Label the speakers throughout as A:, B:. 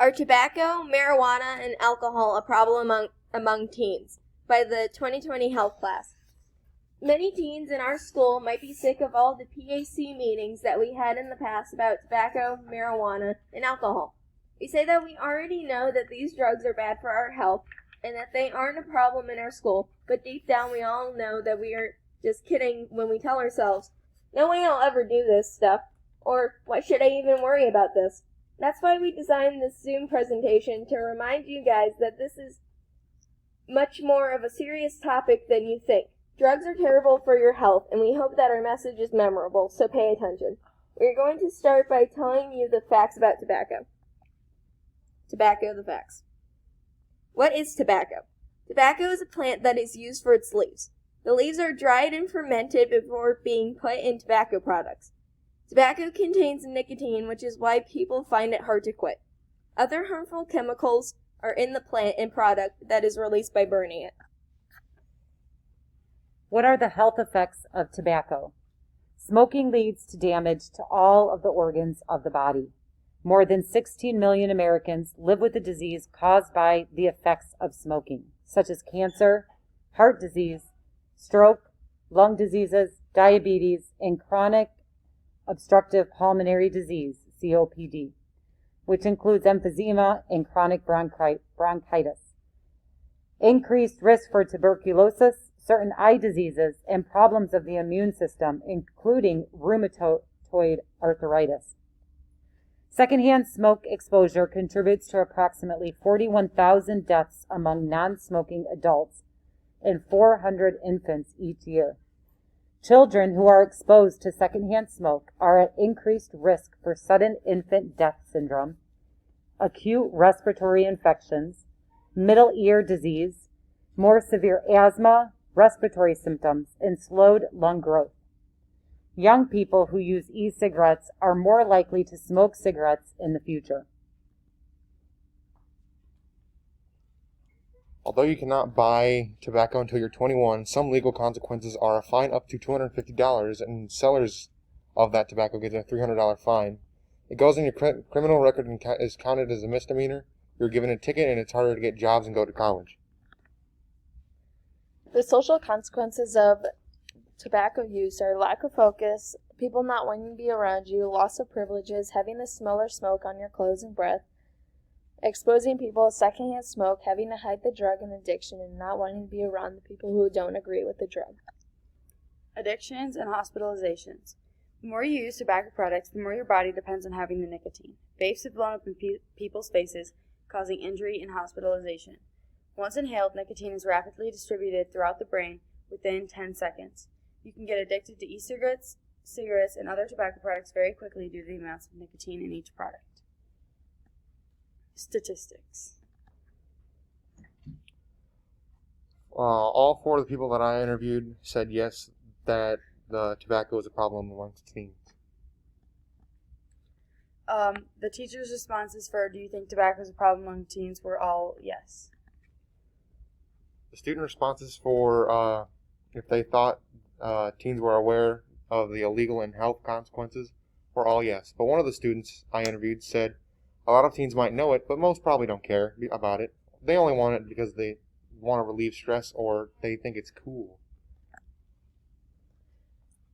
A: Are tobacco, marijuana, and alcohol a problem among teens? By the 2020 health class. Many teens in our school might be sick of all the PAC meetings that we had in the past about tobacco, marijuana, and alcohol. We say that we already know that these drugs are bad for our health and that they aren't a problem in our school, but deep down we all know that we are just kidding when we tell ourselves, no way I'll ever do this stuff, or why should I even worry about this? That's why we designed this Zoom presentation to remind you guys that this is much more of a serious topic than you think. Drugs are terrible for your health, and we hope that our message is memorable, so pay attention. We're going to start by telling you the facts about tobacco. Tobacco, the facts. What is tobacco? Tobacco is a plant that is used for its leaves. The leaves are dried and fermented before being put in tobacco products. Tobacco contains nicotine, which is why people find it hard to quit. Other harmful chemicals are in the plant and product that is released by burning it.
B: What are the health effects of tobacco? Smoking leads to damage to all of the organs of the body. More than 16 million Americans live with a disease caused by the effects of smoking, such as cancer, heart disease, stroke, lung diseases, diabetes, and chronic obstructive pulmonary disease, COPD, which includes emphysema and chronic bronchitis. Increased risk for tuberculosis, certain eye diseases, and problems of the immune system, including rheumatoid arthritis. Secondhand smoke exposure contributes to approximately 41,000 deaths among non-smoking adults and 400 infants each year. Children who are exposed to secondhand smoke are at increased risk for sudden infant death syndrome, acute respiratory infections, middle ear disease, more severe asthma, respiratory symptoms, and slowed lung growth. Young people who use e-cigarettes are more likely to smoke cigarettes in the future.
C: Although you cannot buy tobacco until you're 21, some legal consequences are a fine up to $250, and sellers of that tobacco get a $300 fine. It goes in your criminal record and is counted as a misdemeanor. You're given a ticket, and it's harder to get jobs and go to college.
D: The social consequences of tobacco use are lack of focus, people not wanting to be around you, loss of privileges, having the smell or smoke on your clothes and breath, exposing people to secondhand smoke, having to hide the drug and addiction, and not wanting to be around the people who don't agree with the drug.
E: Addictions and hospitalizations. The more you use tobacco products, the more your body depends on having the nicotine. Vapes have blown up in people's faces, causing injury and hospitalization. Once inhaled, nicotine is rapidly distributed throughout the brain within 10 seconds. You can get addicted to e-cigarettes, cigarettes, and other tobacco products very quickly due to the amounts of nicotine in each product. Statistics.
C: All four of the people that I interviewed said yes, that the tobacco is a problem amongst teens.
E: The teachers' responses for do you think tobacco is a problem among teens were all yes.
C: The student responses for if they thought teens were aware of the illegal and health consequences were all yes. But one of the students I interviewed said a lot of teens might know it, but most probably don't care about it. They only want it because they want to relieve stress or they think it's cool.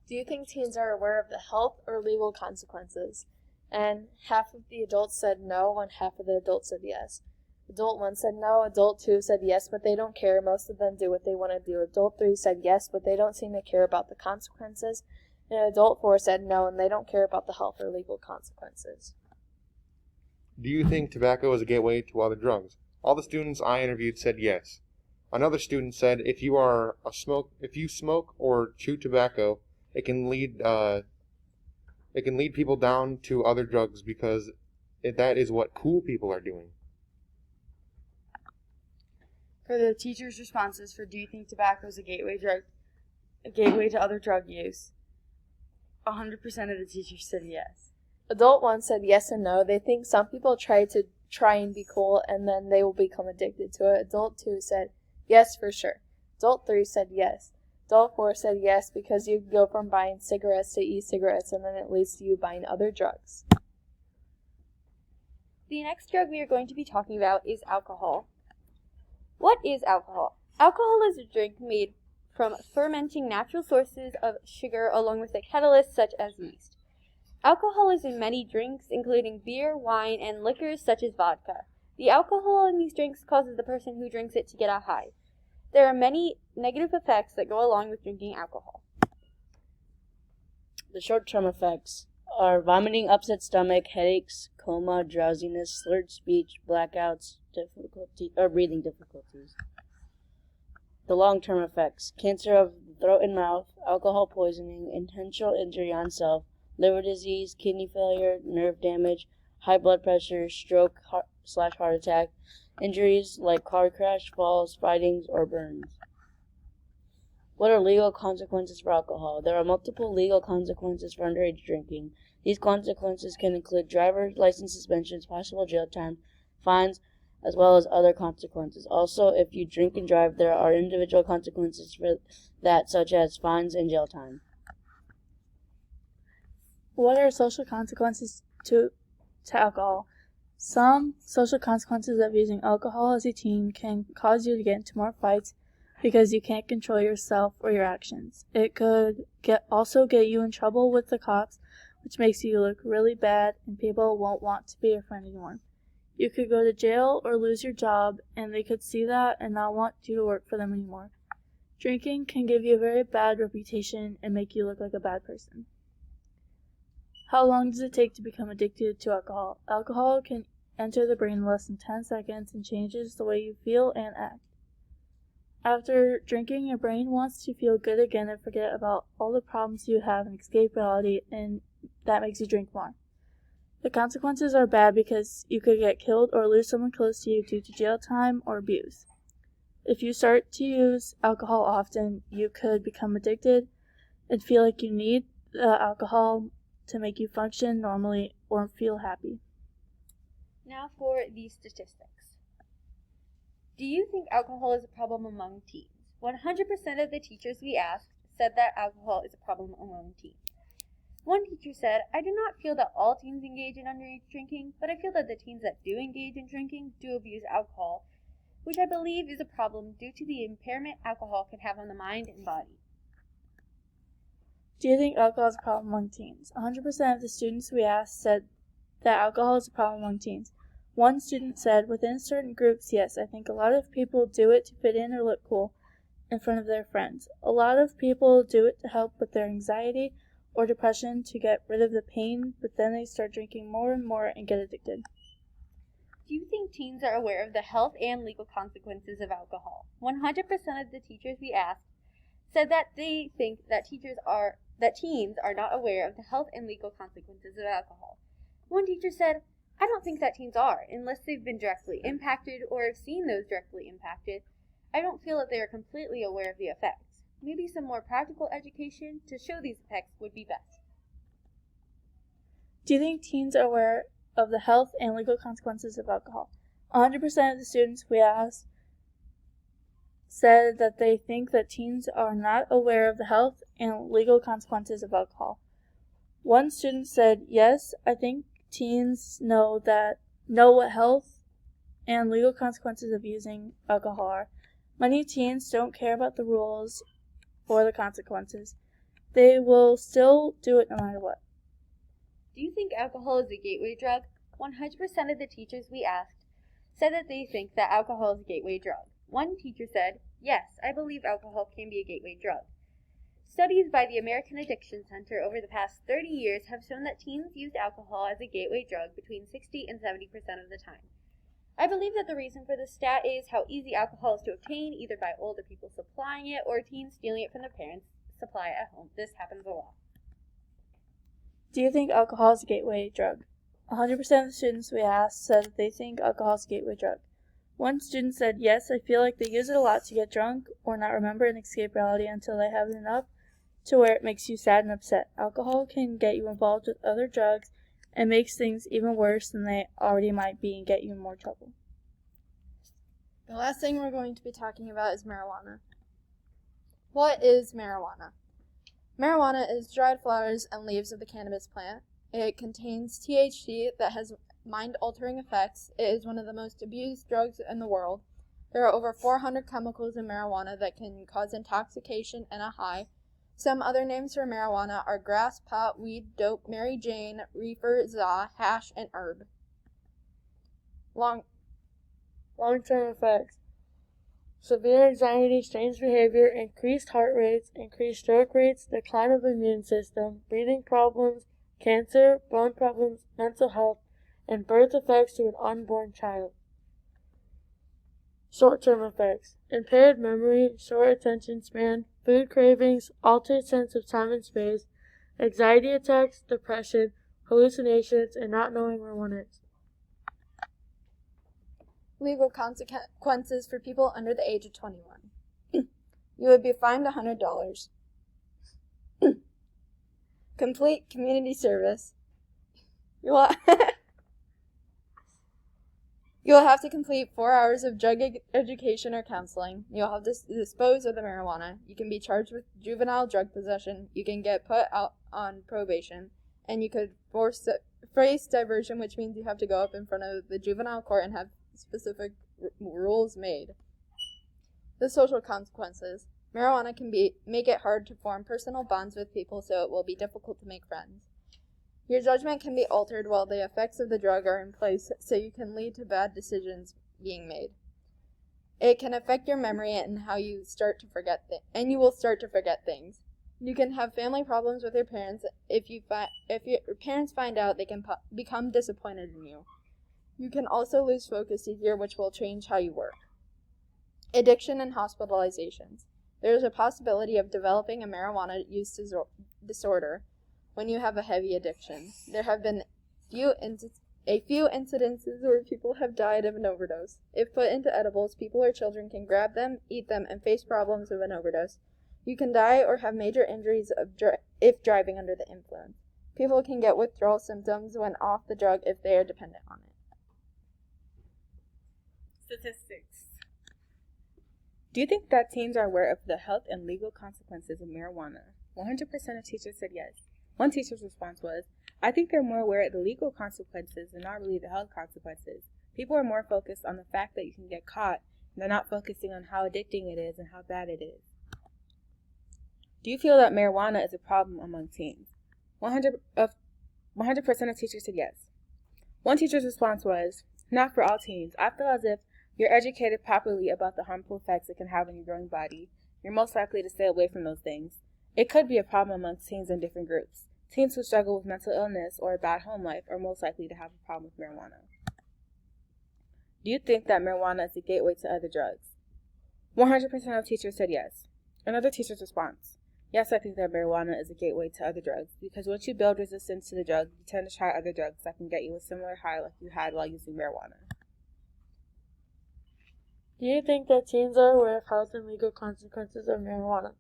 D: Do you think teens are aware of the health or legal consequences? And half of the adults said no, and half of the adults said yes. Adult 1 said no, Adult 2 said yes, but they don't care. Most of them do what they want to do. Adult 3 said yes, but they don't seem to care about the consequences. And Adult 4 said no, and they don't care about the health or legal consequences.
C: Do you think tobacco is a gateway to other drugs? All the students I interviewed said yes. Another student said if you smoke or chew tobacco, it can lead people down to other drugs because that is what cool people are doing.
E: For the teachers' responses for do you think tobacco is a gateway to other drug use, 100% of the teachers said yes.
D: Adult 1 said yes and no. They think some people try and be cool and then they will become addicted to it. Adult 2 said yes for sure. Adult 3 said yes. Adult 4 said yes because you go from buying cigarettes to e-cigarettes and then it leads to you buying other drugs.
F: The next drug we are going to be talking about is alcohol. What is alcohol? Alcohol is a drink made from fermenting natural sources of sugar along with a catalyst such as yeast. Alcohol is in many drinks, including beer, wine, and liquors such as vodka. The alcohol in these drinks causes the person who drinks it to get a high. There are many negative effects that go along with drinking alcohol.
G: The short-term effects are vomiting, upset stomach, headaches, coma, drowsiness, slurred speech, blackouts, breathing difficulties. The long-term effects: cancer of the throat and mouth, alcohol poisoning, intentional injury on self, liver disease, kidney failure, nerve damage, high blood pressure, stroke / heart attack, injuries like car crash, falls, fightings, or burns. What are legal consequences for alcohol? There are multiple legal consequences for underage drinking. These consequences can include driver's license suspensions, possible jail time, fines, as well as other consequences. Also, if you drink and drive, there are individual consequences for that, such as fines and jail time.
E: What are social consequences to alcohol? Some social consequences of using alcohol as a teen can cause you to get into more fights because you can't control yourself or your actions. It could also get you in trouble with the cops, which makes you look really bad and people won't want to be your friend anymore. You could go to jail or lose your job, and they could see that and not want you to work for them anymore. Drinking can give you a very bad reputation and make you look like a bad person. How long does it take to become addicted to alcohol? Alcohol can enter the brain in less than 10 seconds and changes the way you feel and act. After drinking, your brain wants to feel good again and forget about all the problems you have and escape reality, and that makes you drink more. The consequences are bad because you could get killed or lose someone close to you due to jail time or abuse. If you start to use alcohol often, you could become addicted and feel like you need the alcohol to make you function normally or feel happy.
F: Now for the statistics. Do you think alcohol is a problem among teens? 100% of the teachers we asked said that alcohol is a problem among teens. One teacher said, "I do not feel that all teens engage in underage drinking, but I feel that the teens that do engage in drinking do abuse alcohol, which I believe is a problem due to the impairment alcohol can have on the mind and body."
E: Do you think alcohol is a problem among teens? 100% of the students we asked said that alcohol is a problem among teens. One student said, "Within certain groups, yes, I think a lot of people do it to fit in or look cool in front of their friends. A lot of people do it to help with their anxiety or depression to get rid of the pain, but then they start drinking more and more and get addicted."
F: Do you think teens are aware of the health and legal consequences of alcohol? 100% of the teachers we asked said that they think that teens are not aware of the health and legal consequences of alcohol. One teacher said, "I don't think that teens are, unless they've been directly impacted or have seen those directly impacted. I don't feel that they are completely aware of the effects. Maybe some more practical education to show these effects would be best."
E: Do you think teens are aware of the health and legal consequences of alcohol? 100% of the students we asked said that they think that teens are not aware of the health and legal consequences of alcohol. One student said, "Yes, I think teens know what health and legal consequences of using alcohol are. Many teens don't care about the rules or the consequences. They will still do it no matter what."
F: Do you think alcohol is a gateway drug? 100% of the teachers we asked said that they think that alcohol is a gateway drug. One teacher said, "Yes, I believe alcohol can be a gateway drug. Studies by the American Addiction Center over the past 30 years have shown that teens use alcohol as a gateway drug between 60 and 70% of the time. I believe that the reason for this stat is how easy alcohol is to obtain, either by older people supplying it or teens stealing it from their parents' supply at home. This happens a lot."
E: Do you think alcohol is a gateway drug? 100% of the students we asked said that they think alcohol is a gateway drug. One student said, "Yes, I feel like they use it a lot to get drunk or not remember and escape reality until they have enough to where it makes you sad and upset. Alcohol can get you involved with other drugs and makes things even worse than they already might be and get you in more trouble."
D: The last thing we're going to be talking about is marijuana. What is marijuana? Marijuana is dried flowers and leaves of the cannabis plant. It contains THC that mind-altering effects, it is one of the most abused drugs in the world. There are over 400 chemicals in marijuana that can cause intoxication and a high. Some other names for marijuana are grass, pot, weed, dope, Mary Jane, reefer, za, hash, and herb.
H: Long-term effects. Severe anxiety, strange behavior, increased heart rates, increased stroke rates, decline of immune system, breathing problems, cancer, bone problems, mental health, and birth effects to an unborn child. Short-term effects. Impaired memory, short attention span, food cravings, altered sense of time and space, anxiety attacks, depression, hallucinations, and not knowing where one is.
D: Legal consequences for people under the age of 21. You would be fined $100. Complete community service. You'll have to complete 4 hours of drug education or counseling. You'll have to dispose of the marijuana. You can be charged with juvenile drug possession. You can get put out on probation. And you could face diversion, which means you have to go up in front of the juvenile court and have specific rules made. The social consequences. Marijuana can make it hard to form personal bonds with people, so it will be difficult to make friends. Your judgment can be altered while the effects of the drug are in place, so you can lead to bad decisions being made. It can affect your memory and how you start to forget and you will start to forget things. You can have family problems with your parents. If your parents find out, they can become disappointed in you. You can also lose focus easier, which will change how you work. Addiction and hospitalizations. There is a possibility of developing a marijuana use disorder when you have a heavy addiction. There have been a few incidences where people have died of an overdose. If put into edibles, people or children can grab them, eat them, and face problems of an overdose. You can die or have major injuries if driving under the influence. People can get withdrawal symptoms when off the drug if they are dependent on it.
I: Statistics. Do you think that teens are aware of the health and legal consequences of marijuana? 100% of teachers said yes. One teacher's response was, I think they're more aware of the legal consequences and not really the health consequences. People are more focused on the fact that you can get caught, and they're not focusing on how addicting it is and how bad it is. Do you feel that marijuana is a problem among teens? 100% of teachers said yes. One teacher's response was, not for all teens. I feel as if you're educated properly about the harmful effects it can have on your growing body. You're most likely to stay away from those things. It could be a problem among teens in different groups. Teens who struggle with mental illness or a bad home life are most likely to have a problem with marijuana. Do you think that marijuana is a gateway to other drugs? 100% of teachers said yes. Another teacher's response. Yes, I think that marijuana is a gateway to other drugs, because once you build resistance to the drug, you tend to try other drugs that can get you a similar high like you had while using marijuana.
H: Do you think that teens are aware of health and legal consequences of marijuana?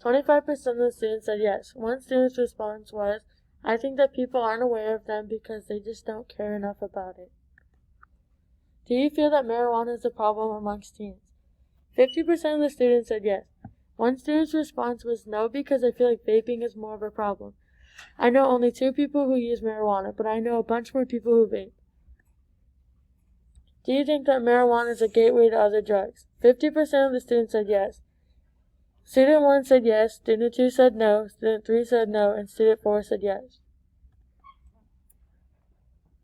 H: 25% of the students said yes. One student's response was, I think that people aren't aware of them because they just don't care enough about it. Do you feel that marijuana is a problem amongst teens? 50% of the students said yes. One student's response was no, because I feel like vaping is more of a problem. I know only 2 people who use marijuana, but I know a bunch more people who vape. Do you think that marijuana is a gateway to other drugs? 50% of the students said yes. Student 1 said yes, Student 2 said no, Student 3 said no, and Student 4 said yes.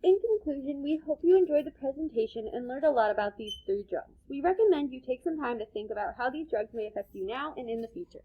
F: In conclusion, we hope you enjoyed the presentation and learned a lot about these 3 drugs. We recommend you take some time to think about how these drugs may affect you now and in the future.